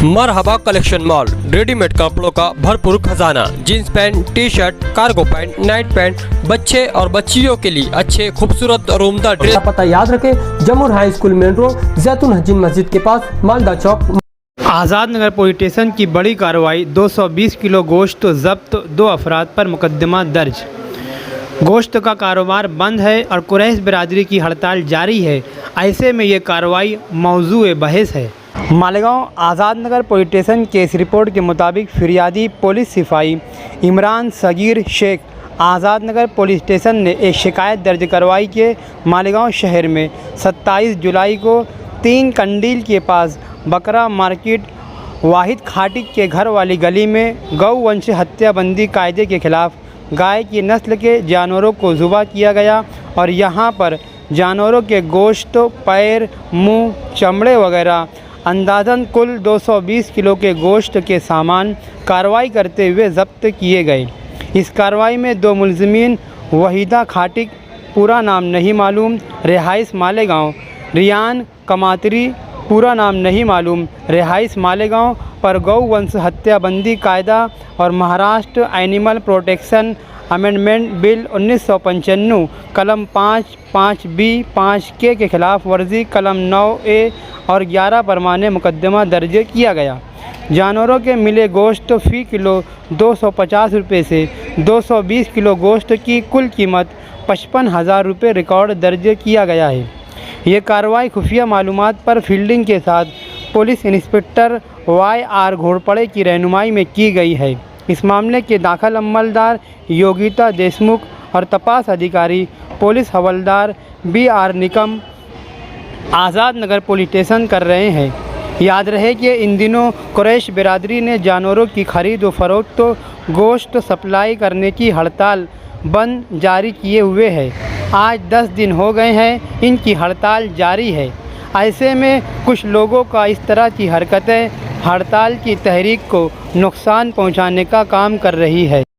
मरहबा collection mall, readymade कपड़ों का भरपूर खजाना, jeans pant, T shirt, cargo pant, night pant, बच्चे और बच्चियों के लिए अच्छे खूबसूरत और उम्दा ड्रेस। पता याद रखें, जमुर हाई स्कूल मेन रोड, जैतून हजीन मस्जिद के पास, मालदा चौक। आज़ाद नगर पुलिस स्टेशन की बड़ी कार्रवाई, 220 किलो गोश्त जब्त, 2 अफराद पर मुकदमा दर्ज। गोश्त का कारोबार बंद है और कुरैश बिरादरी की हड़ताल जारी है, ऐसे में ये कार्रवाई मौजूए बहस है। मालेगांव आज़ाद नगर पुलिस स्टेशन के इस रिपोर्ट के मुताबिक फिरियादी पुलिस सिपाही इमरान सगीर शेख आज़ाद नगर पुलिस स्टेशन ने एक शिकायत दर्ज करवाई कि मालेगांव शहर में 27 जुलाई को 3 कंडील के पास बकरा मार्केट वाहिद खाटिक के घर वाली गली में गौवंश हत्याबंदी कायदे के खिलाफ गाय की नस्ल के जानवरों को ज़ुबा किया गया और यहाँ पर जानवरों के गोश्त, पैर, मुंह, चमड़े वगैरह अंदाज़न कुल 220 किलो के गोश्त के सामान कार्रवाई करते हुए ज़ब्त किए गए। इस कार्रवाई में 2 मुलज़िमीन वहीदा खाटिक पूरा नाम नहीं मालूम, रिहाइश मालेगांव, रियान कमातरी पूरा नाम नहीं मालूम, रिहाइश मालेगांव पर गौवंश हत्याबंदी कायदा और Maharashtra animal protection amendment bill 1995 कलम 5, 5B, 5K के खिलाफ वर्जी कलम 9A और 11 परमाने मुकदमा दर्ज किया गया। जानवरों के मिले गोश्त फ़ी किलो 250 रुपये से 220 किलो गोश्त की कुल कीमत 55,000 रुपये रिकॉर्ड दर्ज किया गया है। ये कार्रवाई खुफिया मालूमात पर फील्डिंग के साथ पुलिस इंस्पेक्टर YR घोड़पड़े की रहनुमाई में की गई है। इस मामले के दाखिल अमलदार योगिता देशमुख और तपास अधिकारी पुलिस हवलदार BR Nikam Azad Nagar police station कर रहे हैं। याद रहे कि इन दिनों कुरैश बिरादरी ने जानवरों की खरीद व फरोख्त गोश्त सप्लाई करने की हड़ताल बंद जारी किए हुए है। आज 10 दिन हो गए हैं इनकी हड़ताल जारी है। ऐसे में कुछ लोगों का इस तरह की हरकतें हड़ताल की तहरीक को नुकसान पहुंचाने का काम कर रही है।